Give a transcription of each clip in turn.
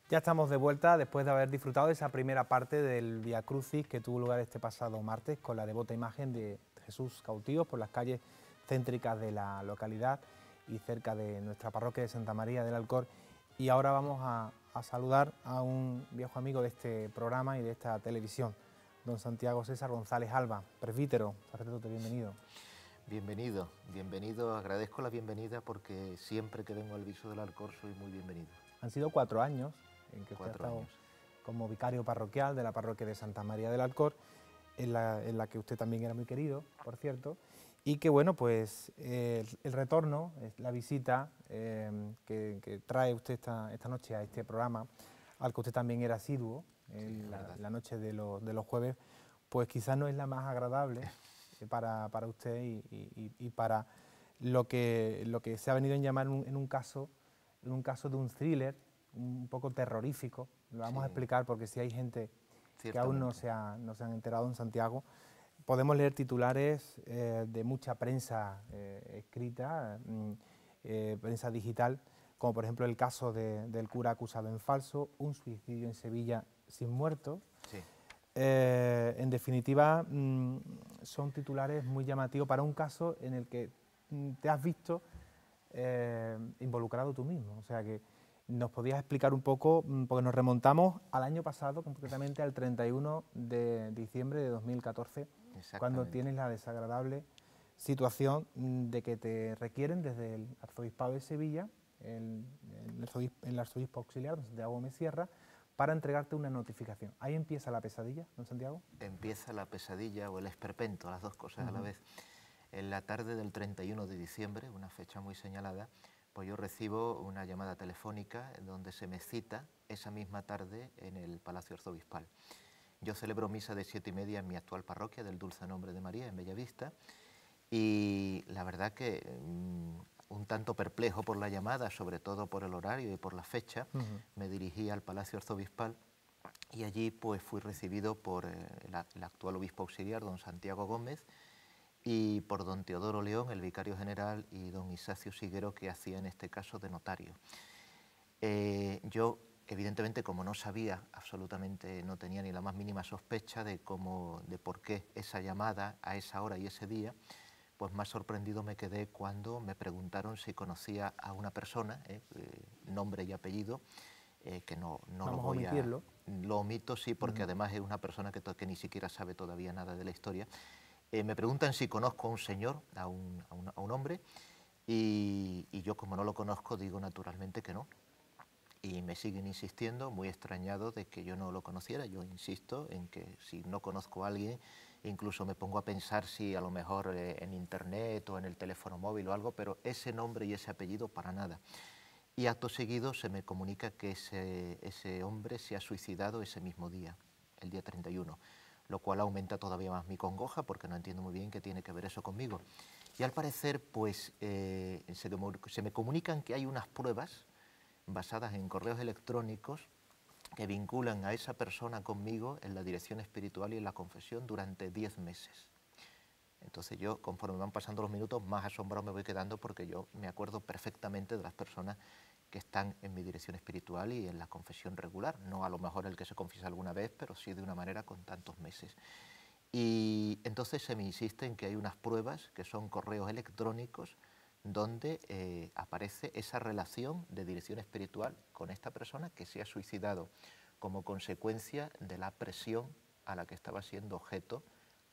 Ya estamos de vuelta después de haber disfrutado de esa primera parte del Vía Crucis que tuvo lugar este pasado martes con la devota imagen de Jesús cautivo por las calles céntricas de la localidad y cerca de nuestra parroquia de Santa María del Alcor. Y ahora vamos a saludar a un viejo amigo de este programa y de esta televisión, don Santiago César González Alba, presbítero, sacerdote, bienvenido. Bienvenido, bienvenido, agradezco la bienvenida porque siempre que vengo al Viso del Alcor soy muy bienvenido. Han sido 4 años en que usted ha 4 estado años. como vicario parroquial de la parroquia de Santa María del Alcor, en la que usted también era muy querido, por cierto, y que bueno, pues el retorno, la visita que trae usted esta noche a este programa, al que usted también era asiduo, Sí, en es verdad. la noche de los jueves, pues quizás no es la más agradable para usted y para lo que se ha venido a llamar en un caso de un thriller un poco terrorífico. Lo vamos a Sí, explicar porque si hay gente que aún no ciertamente. se han enterado en Santiago, podemos leer titulares de mucha prensa escrita, prensa digital, como por ejemplo el caso del cura acusado en falso, un suicidio en Sevilla sin muertos. Sí, En definitiva, son titulares muy llamativos para un caso en el que te has visto involucrado tú mismo. O sea que nos podías explicar un poco, porque nos remontamos al año pasado, concretamente al 31 de diciembre de 2014, cuando exactamente. tienes la desagradable situación de que te requieren desde el Arzobispado de Sevilla, el arzobispo auxiliar, don Santiago Gómez Sierra, para entregarte una notificación. Ahí empieza la pesadilla, don Santiago. Empieza la pesadilla o el esperpento, las dos cosas a la vez. En la tarde del 31 de diciembre, una fecha muy señalada, pues yo recibo una llamada telefónica donde se me cita esa misma tarde en el Palacio Arzobispal. Yo celebro misa de 7:30 en mi actual parroquia del Dulce Nombre de María, en Bellavista, y la verdad que un tanto perplejo por la llamada, sobre todo por el horario y por la fecha, me dirigí al Palacio Arzobispal y allí pues fui recibido por el actual obispo auxiliar, don Santiago Gómez, y por don Teodoro León, el vicario general, y don Isacio Siguero, que hacía en este caso de notario. Yo, evidentemente, como no sabía absolutamente, no tenía ni la más mínima sospecha de por qué esa llamada a esa hora y ese día, pues más sorprendido me quedé cuando me preguntaron si conocía a una persona, nombre y apellido, que no lo Vamos a voy a... omitirlo. Lo omito, sí, porque además es una persona que ni siquiera sabe todavía nada de la historia. Me preguntan si conozco a un señor, a un hombre, y yo, como no lo conozco, digo naturalmente que no. Y me siguen insistiendo, muy extrañado de que yo no lo conociera. Yo insisto en que si no conozco a alguien, incluso me pongo a pensar si a lo mejor en internet o en el teléfono móvil o algo, pero ese nombre y ese apellido para nada. Y acto seguido se me comunica que ese hombre se ha suicidado ese mismo día, el día 31, lo cual aumenta todavía más mi congoja porque no entiendo muy bien qué tiene que ver eso conmigo. Y al parecer, pues se me comunican que hay unas pruebas basadas en correos electrónicos que vinculan a esa persona conmigo en la dirección espiritual y en la confesión durante 10 meses. Entonces yo, conforme van pasando los minutos, más asombrado me voy quedando porque yo me acuerdo perfectamente de las personas que están en mi dirección espiritual y en la confesión regular. No a lo mejor el que se confiesa alguna vez, pero sí de una manera con tantos meses. Y entonces se me insiste en que hay unas pruebas que son correos electrónicos donde aparece esa relación de dirección espiritual con esta persona que se ha suicidado como consecuencia de la presión a la que estaba siendo objeto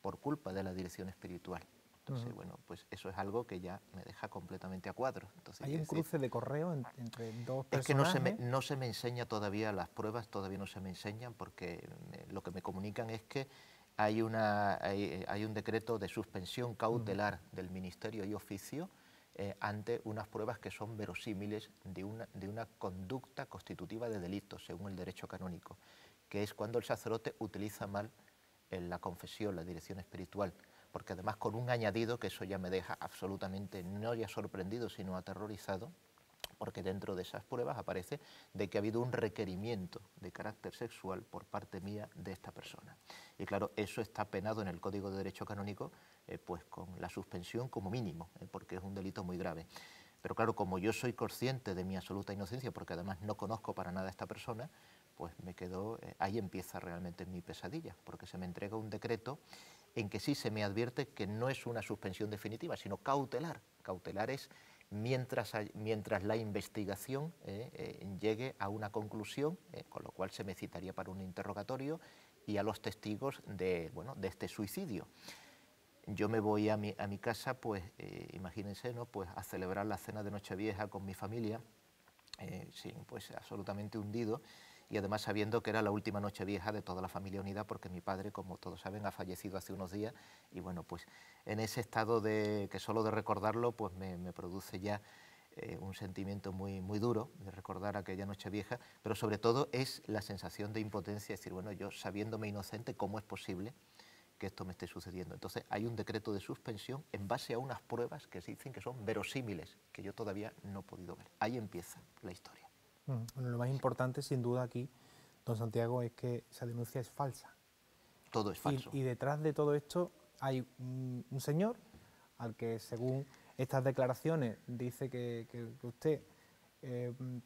por culpa de la dirección espiritual. Entonces, bueno, pues eso es algo que ya me deja completamente a cuadros. Entonces, Hay un cruce de correo entre dos es que personajes. no se me enseña todavía, las pruebas todavía no se me enseñan porque lo que me comunican es que hay un decreto de suspensión cautelar del Ministerio y Oficio ante unas pruebas que son verosímiles de una conducta constitutiva de delito, según el derecho canónico, que es cuando el sacerdote utiliza mal en la confesión, la dirección espiritual, porque además con un añadido que eso ya me deja absolutamente no ya sorprendido, sino aterrorizado, porque dentro de esas pruebas aparece de que ha habido un requerimiento de carácter sexual por parte mía de esta persona. Y claro, eso está penado en el Código de Derecho Canónico pues con la suspensión como mínimo, porque es un delito muy grave. Pero claro, como yo soy consciente de mi absoluta inocencia, porque además no conozco para nada a esta persona, pues me quedo, ahí empieza realmente mi pesadilla, porque se me entrega un decreto en que sí se me advierte que no es una suspensión definitiva, sino cautelar. Cautelar es mientras la investigación llegue a una conclusión, con lo cual se me citaría para un interrogatorio y a los testigos de, bueno, de este suicidio. Yo me voy a mi casa, pues imagínense, ¿no? Pues a celebrar la cena de Nochevieja con mi familia, sí, pues absolutamente hundido, y además sabiendo que era la última Nochevieja de toda la familia unida, porque mi padre, como todos saben, ha fallecido hace unos días, y bueno, pues en ese estado de que solo de recordarlo, pues me produce ya un sentimiento muy, muy duro de recordar aquella Nochevieja, pero sobre todo es la sensación de impotencia, es decir, bueno, yo sabiéndome inocente, ¿cómo es posible que esto me esté sucediendo? Entonces hay un decreto de suspensión en base a unas pruebas que se dicen que son verosímiles, que yo todavía no he podido ver. Ahí empieza la historia. Bueno, lo más importante, sin duda, aquí, don Santiago, es que esa denuncia es falsa. Todo es falso. Y detrás de todo esto hay un señor al que, según estas declaraciones, dice que usted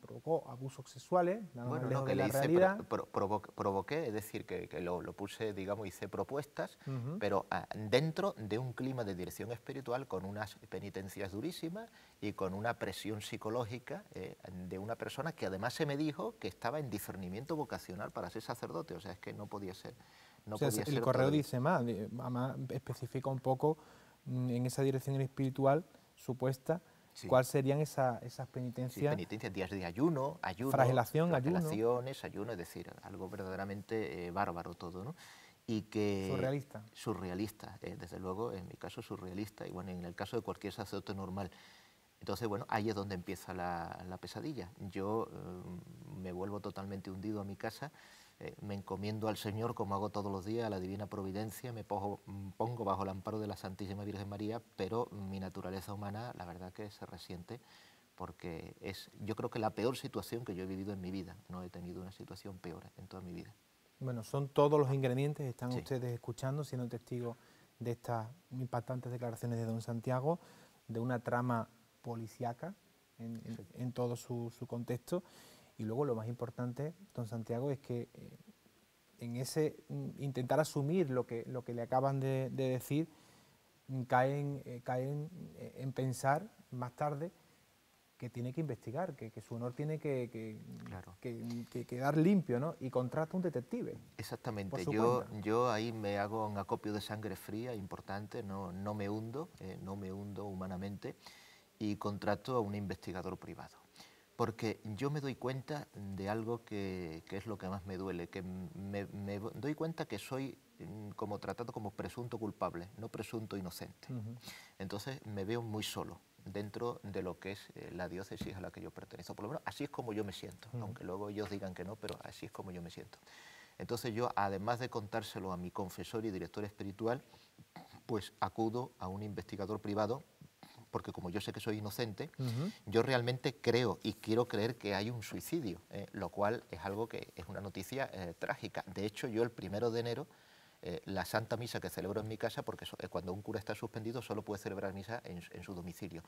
provocó abusos sexuales, nada más Bueno, no, lejos que de le la hice, realidad. provoqué, es decir, que lo puse, digamos, hice propuestas, Ujú. pero dentro de un clima de dirección espiritual con unas penitencias durísimas y con una presión psicológica de una persona que además se me dijo que estaba en discernimiento vocacional para ser sacerdote, o sea, es que no podía ser, no O sea, podía el ser correo todavía. dice más, además especifica un poco en esa dirección espiritual supuesta Sí. cuáles serían esas Sí, penitencias, penitencias, días de ayuno, flagelación, ayuno, flagelaciones, ayuno, es decir, algo verdaderamente bárbaro todo, ¿no? Y que surrealista. surrealista, desde luego, en mi caso surrealista, y bueno, en el caso de cualquier sacerdote normal. Entonces, bueno, ahí es donde empieza la pesadilla. Yo me vuelvo totalmente hundido a mi casa, me encomiendo al Señor, como hago todos los días, a la Divina Providencia, me pongo bajo el amparo de la Santísima Virgen María, pero mi naturaleza humana, la verdad que se resiente, porque es, yo creo que la peor situación que yo he vivido en mi vida. No he tenido una situación peor en toda mi vida. Bueno, son todos los ingredientes, están Sí, ustedes escuchando, siendo testigos de estas impactantes declaraciones de don Santiago, de una trama policíaca sí. en todo su contexto. Y luego lo más importante, don Santiago, es que en ese intentar asumir lo que le acaban de decir, caen en pensar más tarde que tiene que investigar, que su honor tiene Claro. que quedar limpio, ¿no? Y contrata un detective por Exactamente, su cuenta. yo ahí me hago un acopio de sangre fría importante, no me hundo, no me hundo humanamente, y contrato a un investigador privado. Porque yo me doy cuenta de algo que es lo que más me duele, que me doy cuenta que soy como tratado como presunto culpable, no presunto inocente. Entonces me veo muy solo dentro de lo que es la diócesis a la que yo pertenezco. Por lo menos así es como yo me siento, aunque luego ellos digan que no, pero así es como yo me siento. Entonces yo, además de contárselo a mi confesor y director espiritual, pues acudo a un investigador privado, porque como yo sé que soy inocente, yo realmente creo y quiero creer que hay un suicidio, lo cual es algo que es una noticia trágica. De hecho, yo el 1 de enero, la Santa Misa que celebro en mi casa, porque cuando un cura está suspendido solo puede celebrar misa en su domicilio.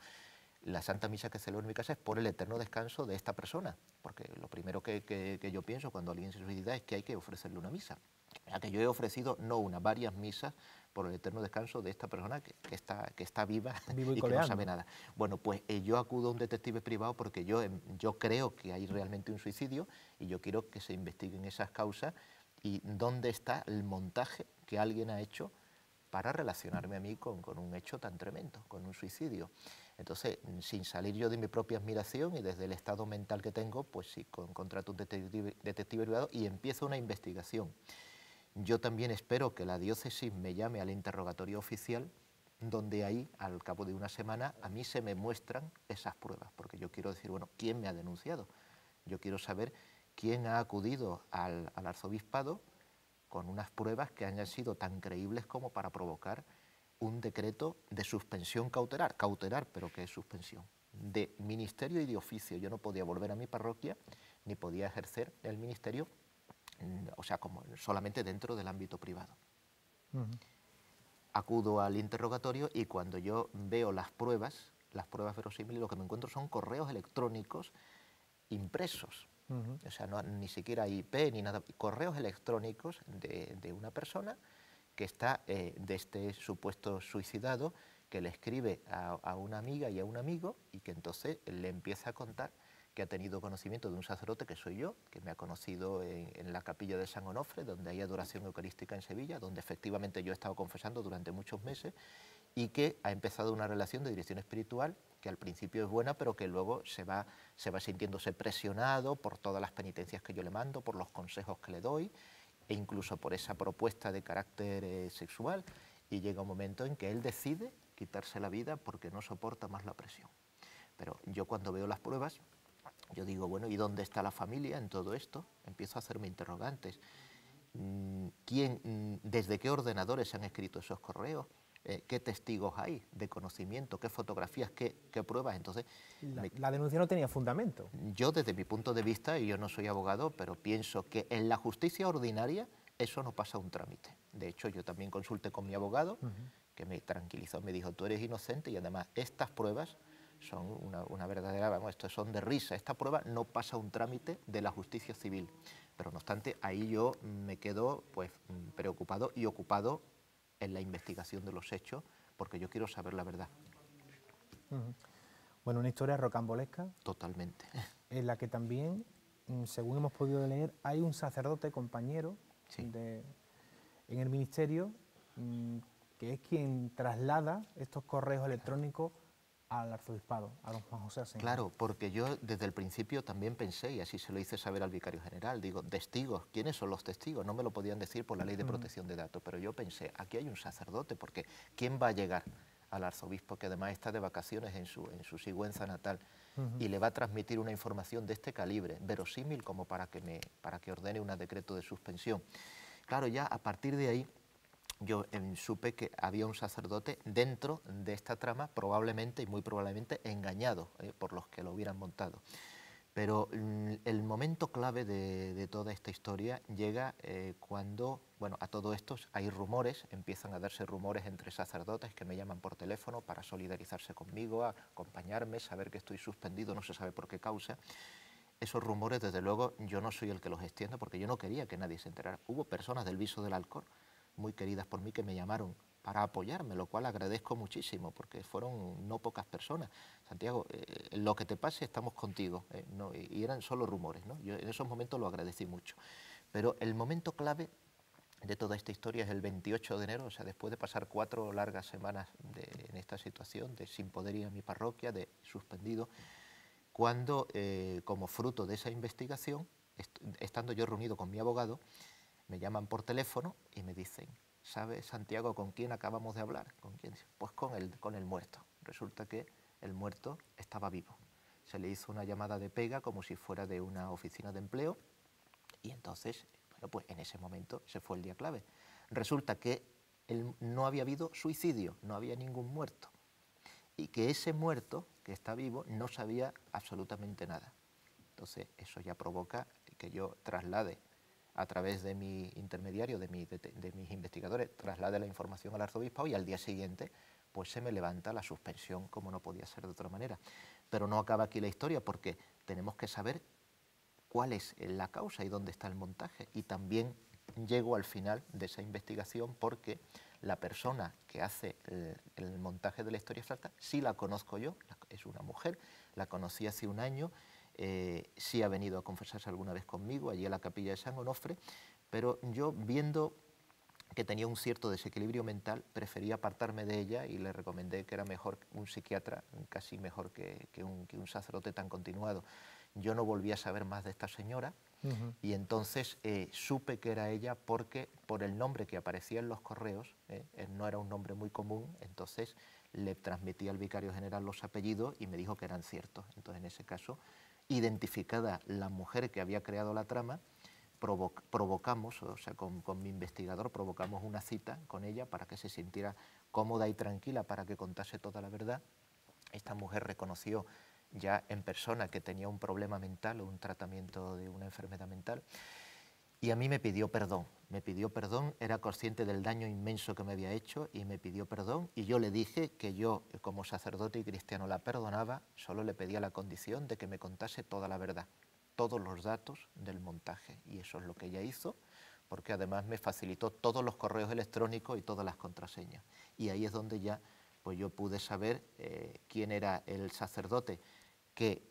La Santa Misa que celebro en mi casa es por el eterno descanso de esta persona, porque lo primero que yo pienso cuando alguien se suicida es que hay que ofrecerle una misa. O sea, que yo he ofrecido no una, varias misas por el eterno descanso de esta persona que está viva Vivo y y que no sabe coleando. nada. Bueno, pues yo acudo a un detective privado porque yo creo que hay realmente un suicidio y yo quiero que se investiguen esas causas y dónde está el montaje que alguien ha hecho para relacionarme a mí con un hecho tan tremendo, con un suicidio. Entonces, sin salir yo de mi propia admiración y desde el estado mental que tengo, pues sí, contrato un detective privado y empiezo una investigación. Yo también espero que la diócesis me llame al interrogatorio oficial, donde ahí, al cabo de una semana, a mí se me muestran esas pruebas, porque yo quiero decir, bueno, ¿quién me ha denunciado? Yo quiero saber quién ha acudido al arzobispado con unas pruebas que hayan sido tan creíbles como para provocar un decreto de suspensión cautelar, pero ¿qué es suspensión? De ministerio y de oficio. Yo no podía volver a mi parroquia ni podía ejercer el ministerio, o sea, como solamente dentro del ámbito privado. Acudo al interrogatorio y cuando yo veo las pruebas las pruebas verosímiles, lo que me encuentro son correos electrónicos impresos. O sea, ni siquiera IP ni nada, correos electrónicos de una persona que está de este supuesto suicidado, que le escribe a una amiga y a un amigo y que entonces le empieza a contar que ha tenido conocimiento de un sacerdote que soy yo, que me ha conocido en la capilla de San Onofre, donde hay adoración eucarística en Sevilla, donde efectivamente yo he estado confesando durante muchos meses y que ha empezado una relación de dirección espiritual que al principio es buena, pero que luego se va sintiéndose presionado por todas las penitencias que yo le mando, por los consejos que le doy, e incluso por esa propuesta de carácter sexual, y llega un momento en que él decide quitarse la vida porque no soporta más la presión. Pero yo cuando veo las pruebas, yo digo, bueno, ¿y dónde está la familia en todo esto? Empiezo a hacerme interrogantes. ¿Desde qué ordenadores se han escrito esos correos? ¿Qué testigos hay de conocimiento? ¿Qué fotografías? ¿Qué pruebas? Entonces, la denuncia no tenía fundamento. Yo, desde mi punto de vista, y yo no soy abogado, pero pienso que en la justicia ordinaria eso no pasa un trámite. De hecho, yo también consulté con mi abogado, que me tranquilizó, me dijo, tú eres inocente y además estas pruebas son una verdadera, vamos, estos son de risa. Esta prueba no pasa un trámite de la justicia civil. Pero no obstante, ahí yo me quedo pues preocupado y ocupado en la investigación de los hechos, porque yo quiero saber la verdad. Bueno, una historia rocambolesca. Totalmente. En la que también, según hemos podido leer, hay un sacerdote compañero en el ministerio que es quien traslada estos correos electrónicos al arzobispado, a don Juan José Asenjo. Claro, porque yo desde el principio también pensé, y así se lo hice saber al vicario general, digo, testigos, ¿quiénes son los testigos? No me lo podían decir por la ley de protección de datos, pero yo pensé, aquí hay un sacerdote, porque ¿quién va a llegar al arzobispo, que además está de vacaciones en su Sigüenza natal, y le va a transmitir una información de este calibre, verosímil como para que ordene un decreto de suspensión? Claro, ya a partir de ahí yo supe que había un sacerdote dentro de esta trama, probablemente y muy probablemente engañado por los que lo hubieran montado. Pero el momento clave de toda esta historia llega cuando, bueno, a todo esto hay rumores, empiezan a darse rumores entre sacerdotes que me llaman por teléfono para solidarizarse conmigo, a acompañarme, saber que estoy suspendido, no se sabe por qué causa. Esos rumores, desde luego, yo no soy el que los extiende porque yo no quería que nadie se enterara. Hubo personas del Viso del Alcor, muy queridas por mí, que me llamaron para apoyarme, lo cual agradezco muchísimo, porque fueron no pocas personas. Santiago, lo que te pase, estamos contigo, no, y eran solo rumores, ¿no? Yo en esos momentos lo agradecí mucho. Pero el momento clave de toda esta historia es el 28 de enero, o sea, después de pasar 4 largas semanas en esta situación, de sin poder ir a mi parroquia, de suspendido, cuando, como fruto de esa investigación, estando yo reunido con mi abogado, me llaman por teléfono y me dicen, ¿sabe, Santiago, con quién acabamos de hablar? ¿Con quién? Pues con el muerto. Resulta que el muerto estaba vivo. Se le hizo una llamada de pega como si fuera de una oficina de empleo y entonces, bueno, pues en ese momento se fue el día clave. Resulta que no había habido suicidio, no había ningún muerto y que ese muerto que está vivo no sabía absolutamente nada. Entonces eso ya provoca que yo traslade a través de mi intermediario, de mis investigadores, traslade la información al arzobispo y al día siguiente pues se me levanta la suspensión, como no podía ser de otra manera. Pero no acaba aquí la historia, porque tenemos que saber cuál es la causa y dónde está el montaje. Y también llego al final de esa investigación porque la persona que hace el montaje de la historia falsa sí la conozco yo, es una mujer, la conocí hace un año, sí ha venido a confesarse alguna vez conmigo allí a la capilla de San Onofre, pero yo, viendo que tenía un cierto desequilibrio mental, preferí apartarme de ella y le recomendé que era mejor un psiquiatra, casi mejor que un sacerdote tan continuado. Yo no volví a saber más de esta señora y entonces supe que era ella porque por el nombre que aparecía en los correos, no era un nombre muy común, entonces le transmití al vicario general los apellidos y me dijo que eran ciertos. Entonces, en ese caso, identificada la mujer que había creado la trama, provocamos, o sea, con mi investigador provocamos una cita con ella para que se sintiera cómoda y tranquila para que contase toda la verdad. Esta mujer reconoció ya en persona que tenía un problema mental o un tratamiento de una enfermedad mental y a mí me pidió perdón, era consciente del daño inmenso que me había hecho y me pidió perdón, y yo le dije que yo, como sacerdote y cristiano, la perdonaba, solo le pedía la condición de que me contase toda la verdad, todos los datos del montaje, y eso es lo que ella hizo, porque además me facilitó todos los correos electrónicos y todas las contraseñas, y ahí es donde ya pues yo pude saber quién era el sacerdote que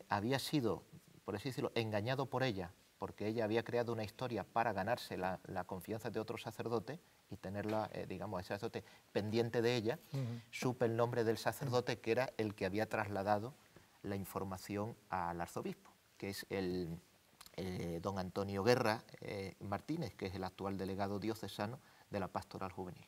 había sido, por así decirlo, engañado por ella, porque ella había creado una historia para ganarse la confianza de otro sacerdote y tenerla, digamos, ese sacerdote pendiente de ella. Supe el nombre del sacerdote que era el que había trasladado la información al arzobispo, que es el don Antonio Guerra Martínez, que es el actual delegado diocesano de la Pastoral Juvenil.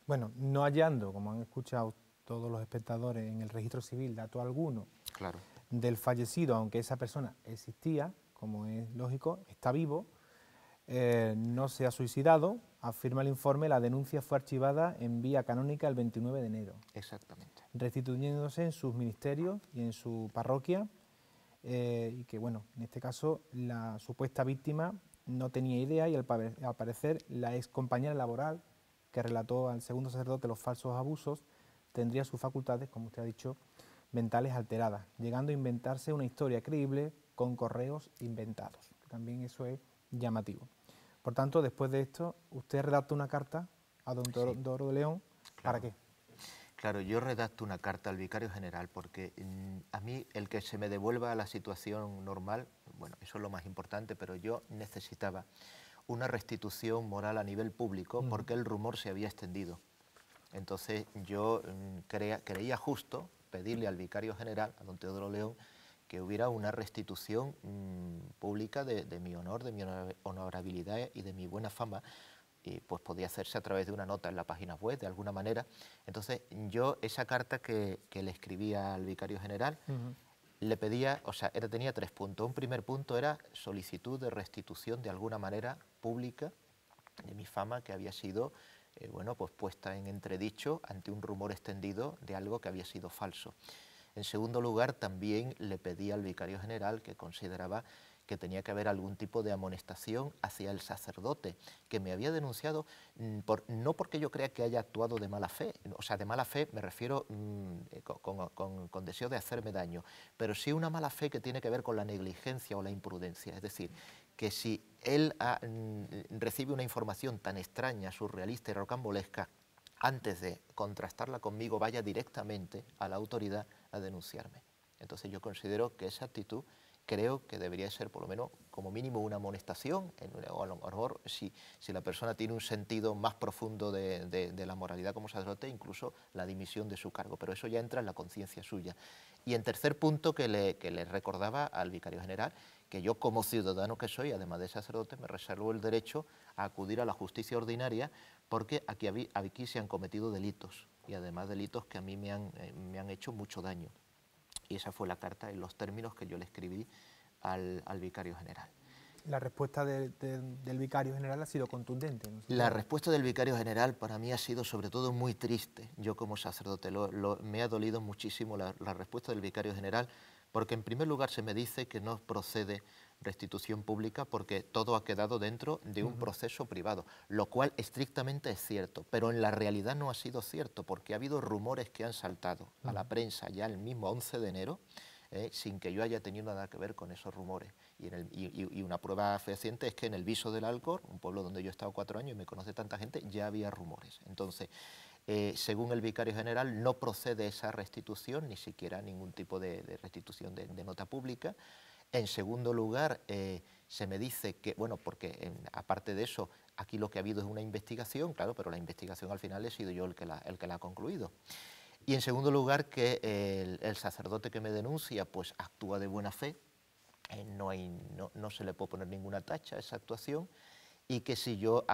Bueno, no hallando, como han escuchado todos los espectadores, en el registro civil dato alguno Claro. del fallecido, aunque esa persona existía, como es lógico, está vivo, no se ha suicidado, afirma el informe, la denuncia fue archivada en vía canónica el 29 de enero. Exactamente. Restituyéndose en sus ministerios y en su parroquia, y que, bueno, en este caso la supuesta víctima no tenía idea y al parecer la ex compañera laboral que relató al segundo sacerdote los falsos abusos tendría sus facultades, como usted ha dicho, mentales alteradas, llegando a inventarse una historia creíble con correos inventados. También eso es llamativo. Por tanto, después de esto, usted redacta una carta a don Teodoro de León. Claro. ¿Para qué? Claro, yo redacto una carta al vicario general porque a mí el que se me devuelva a la situación normal, bueno, eso es lo más importante, pero yo necesitaba una restitución moral a nivel público porque el rumor se había extendido. Entonces yo creía justo pedirle al vicario general, a don Teodoro León, que hubiera una restitución pública de mi honor, de mi honorabilidad y de mi buena fama, y pues podía hacerse a través de una nota en la página web, de alguna manera. Entonces yo esa carta que le escribía al vicario general, le pedía, o sea, tenía 3 puntos. Un primer punto era solicitud de restitución de alguna manera pública de mi fama que había sido, bueno, pues puesta en entredicho ante un rumor extendido de algo que había sido falso. En segundo lugar, también le pedí al vicario general que consideraba que tenía que haber algún tipo de amonestación hacia el sacerdote, que me había denunciado, no porque yo crea que haya actuado de mala fe, o sea, de mala fe me refiero con deseo de hacerme daño, pero sí una mala fe que tiene que ver con la negligencia o la imprudencia, es decir, que si él recibe una información tan extraña, surrealista y rocambolesca, antes de contrastarla conmigo, vaya directamente a la autoridad a denunciarme. Entonces yo considero que esa actitud creo que debería ser por lo menos como mínimo una amonestación, o a lo mejor si la persona tiene un sentido más profundo de la moralidad como sacerdote, incluso la dimisión de su cargo, pero eso ya entra en la conciencia suya. Y en tercer punto que le recordaba al vicario general, que yo como ciudadano que soy, además de sacerdote, me reservo el derecho a acudir a la justicia ordinaria porque aquí se han cometido delitos, y además delitos que a mí me han hecho mucho daño. Y esa fue la carta en los términos que yo le escribí al vicario general. La respuesta del vicario general ha sido contundente, ¿no? La respuesta del vicario general para mí ha sido sobre todo muy triste. Yo como sacerdote me ha dolido muchísimo la respuesta del vicario general, porque en primer lugar se me dice que no procede restitución pública porque todo ha quedado dentro de un proceso privado, lo cual estrictamente es cierto, pero en la realidad no ha sido cierto porque ha habido rumores que han saltado a la prensa ya el mismo 11 de enero, sin que yo haya tenido nada que ver con esos rumores. Y una prueba fehaciente es que en el Viso del Alcor, un pueblo donde yo he estado 4 años y me conoce tanta gente, ya había rumores. Entonces, según el vicario general, no procede esa restitución, ni siquiera ningún tipo de restitución de nota pública. En segundo lugar, se me dice que, bueno, porque aparte de eso, aquí lo que ha habido es una investigación, claro, pero la investigación al final he sido yo el que la ha concluido. Y en segundo lugar, que el sacerdote que me denuncia pues actúa de buena fe, no se le puede poner ninguna tacha a esa actuación, y que si yo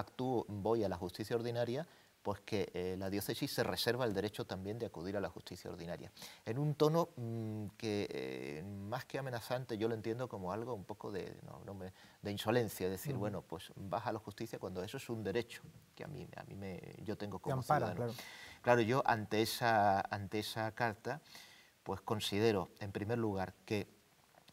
voy a la justicia ordinaria, pues que la diócesis se reserva el derecho también de acudir a la justicia ordinaria. En un tono que más que amenazante yo lo entiendo como algo un poco de insolencia, es decir, bueno, pues vas a la justicia cuando eso es un derecho que yo tengo como ciudadano. Claro. Claro, yo ante esa carta pues considero en primer lugar que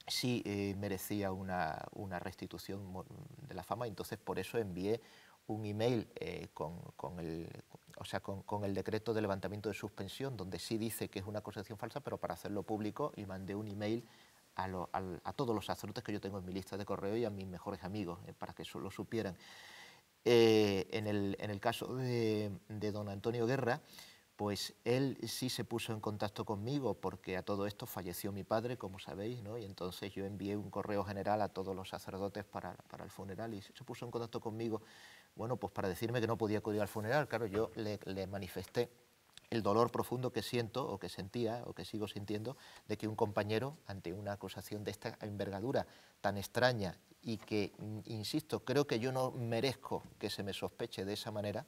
sí merecía una restitución de la fama, y entonces por eso envié un email con el decreto de levantamiento de suspensión, donde sí dice que es una acusación falsa, pero para hacerlo público, y mandé un email a todos los sacerdotes que yo tengo en mi lista de correo y a mis mejores amigos, para que lo supieran. En el caso de don Antonio Guerra, pues él sí se puso en contacto conmigo, porque a todo esto falleció mi padre, como sabéis, ¿no? Y entonces yo envié un correo general a todos los sacerdotes para el funeral, y se puso en contacto conmigo, bueno, pues para decirme que no podía acudir al funeral. Claro, yo le manifesté el dolor profundo que siento, o que sentía, o que sigo sintiendo, de que un compañero, ante una acusación de esta envergadura tan extraña, y que, insisto, creo que yo no merezco que se me sospeche de esa manera,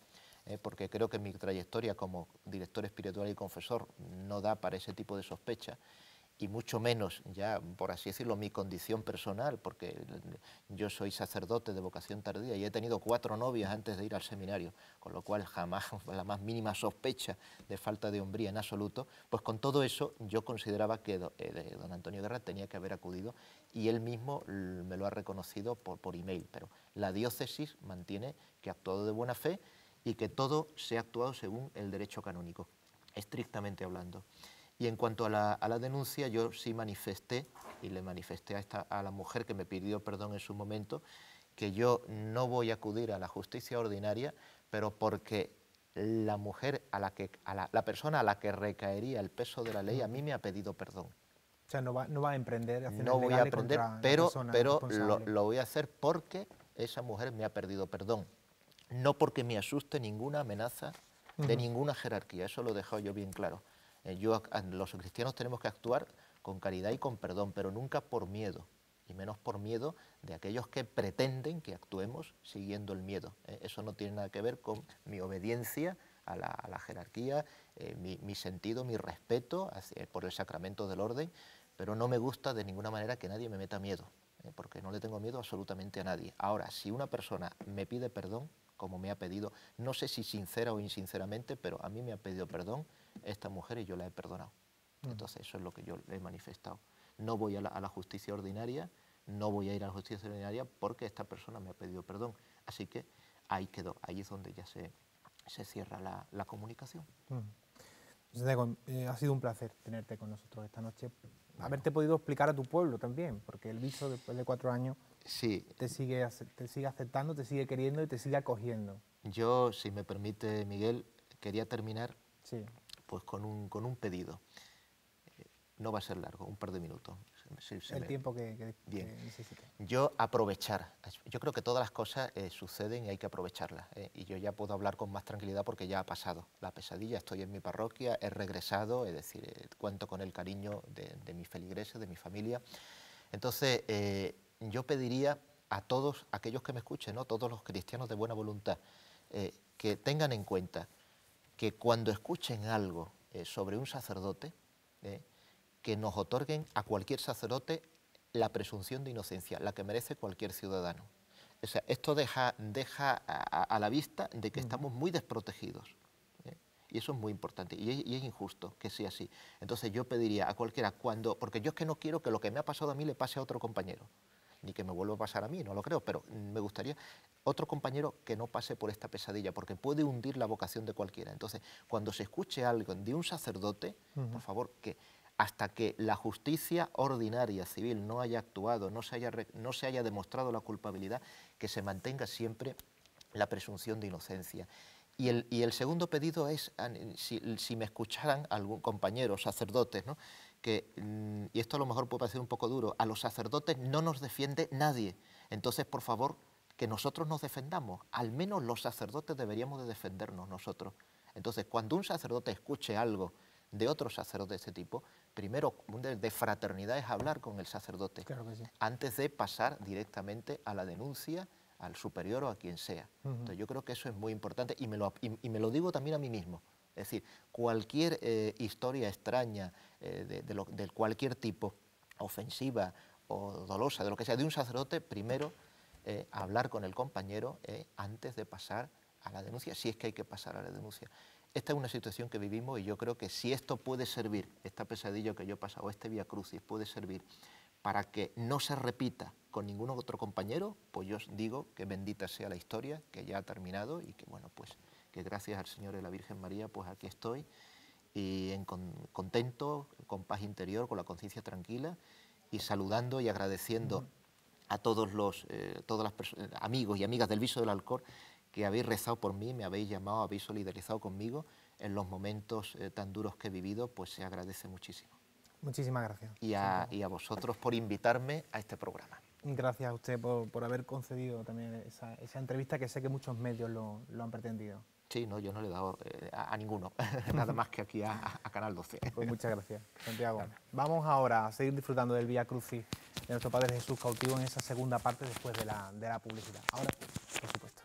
porque creo que mi trayectoria como director espiritual y confesor no da para ese tipo de sospecha, y mucho menos, ya por así decirlo, mi condición personal, porque yo soy sacerdote de vocación tardía y he tenido 4 novias antes de ir al seminario, con lo cual jamás la más mínima sospecha de falta de hombría en absoluto. Pues con todo eso yo consideraba que don Antonio Guerra tenía que haber acudido, y él mismo me lo ha reconocido por email, pero la diócesis mantiene que ha actuado de buena fe y que todo se ha actuado según el derecho canónico, estrictamente hablando. Y en cuanto a la denuncia, yo sí manifesté, y le manifesté a la mujer que me pidió perdón en su momento, que yo no voy a acudir a la justicia ordinaria, pero porque la mujer, la persona a la que recaería el peso de la ley, a mí me ha pedido perdón. O sea, no va a emprender acciones No voy a legales aprender, contra la pero persona responsable. lo voy a hacer porque esa mujer me ha pedido perdón. No porque me asuste ninguna amenaza de ninguna jerarquía, eso lo he dejado yo bien claro. Los cristianos tenemos que actuar con caridad y con perdón, pero nunca por miedo, y menos por miedo de aquellos que pretenden que actuemos siguiendo el miedo. Eso no tiene nada que ver con mi obediencia a la jerarquía, mi sentido, mi respeto por el sacramento del orden, pero no me gusta de ninguna manera que nadie me meta miedo, porque no le tengo miedo absolutamente a nadie. Ahora, si una persona me pide perdón, como me ha pedido, no sé si sincera o insinceramente, pero a mí me ha pedido perdón esta mujer y yo la he perdonado. Entonces eso es lo que yo le he manifestado. No voy a la justicia ordinaria, no voy a ir a la justicia ordinaria porque esta persona me ha pedido perdón. Así que ahí quedó, ahí es donde ya se cierra la comunicación. Santiago, ha sido un placer tenerte con nosotros esta noche. Haberte podido explicar a tu pueblo también, porque el bicho después de 4 años sí, te sigue aceptando, te sigue queriendo y te sigue acogiendo. yo, si me permite, Miguel, quería terminar Sí. pues con un pedido. No va a ser largo, un par de minutos. El tiempo que necesites. Yo aprovechar. Yo creo que todas las cosas suceden y hay que aprovecharlas. Y yo ya puedo hablar con más tranquilidad porque ya ha pasado la pesadilla. Estoy en mi parroquia, he regresado, es decir, cuento con el cariño de mis feligreses, de mi familia. Entonces, yo pediría a todos aquellos que me escuchen, ¿no? Todos los cristianos de buena voluntad, que tengan en cuenta que cuando escuchen algo sobre un sacerdote, que nos otorguen a cualquier sacerdote la presunción de inocencia, la que merece cualquier ciudadano. O sea, esto deja a la vista de que estamos muy desprotegidos. Y eso es muy importante, y es injusto que sea así. Entonces yo pediría a cualquiera, porque yo es que no quiero que lo que me ha pasado a mí le pase a otro compañero, ni que me vuelva a pasar a mí, no lo creo, pero me gustaría otro compañero que no pase por esta pesadilla, porque puede hundir la vocación de cualquiera. Entonces, cuando se escuche algo de un sacerdote, por favor, que hasta que la justicia ordinaria civil no haya actuado, no se haya demostrado la culpabilidad, que se mantenga siempre la presunción de inocencia. Y el segundo pedido es, si me escucharan algún compañero, sacerdotes, ¿no? Y esto a lo mejor puede parecer un poco duro, a los sacerdotes no nos defiende nadie. Entonces, por favor, que nosotros nos defendamos. Al menos los sacerdotes deberíamos de defendernos nosotros. Entonces, cuando un sacerdote escuche algo de otro sacerdote de ese tipo, primero de fraternidad es hablar con el sacerdote, Claro que sí. antes de pasar directamente a la denuncia al superior o a quien sea. Entonces yo creo que eso es muy importante y me lo digo también a mí mismo. Es decir, cualquier historia extraña de cualquier tipo, ofensiva o dolosa, de lo que sea, de un sacerdote, primero hablar con el compañero antes de pasar a la denuncia, si es que hay que pasar a la denuncia. Esta es una situación que vivimos y yo creo que si esto puede servir, esta pesadilla que yo he pasado, este Vía Crucis puede servir para que no se repita con ningún otro compañero, pues yo os digo que bendita sea la historia, que ya ha terminado y que, bueno, pues que gracias al Señor y a la Virgen María, pues aquí estoy y contento, con paz interior, con la conciencia tranquila y saludando y agradeciendo a todos los amigos y amigas del Viso del Alcor que habéis rezado por mí, me habéis llamado, habéis solidarizado conmigo en los momentos tan duros que he vivido, pues se agradece muchísimo. Muchísimas gracias. Y a vosotros por invitarme a este programa. Gracias a usted por haber concedido también esa entrevista, que sé que muchos medios lo han pretendido. Sí, no, yo no le he dado a ninguno, nada más que aquí a Canal 12. Pues muchas gracias, Santiago. Vamos ahora a seguir disfrutando del Vía Crucis de nuestro Padre Jesús cautivo en esa segunda parte después de la publicidad. Ahora, por supuesto.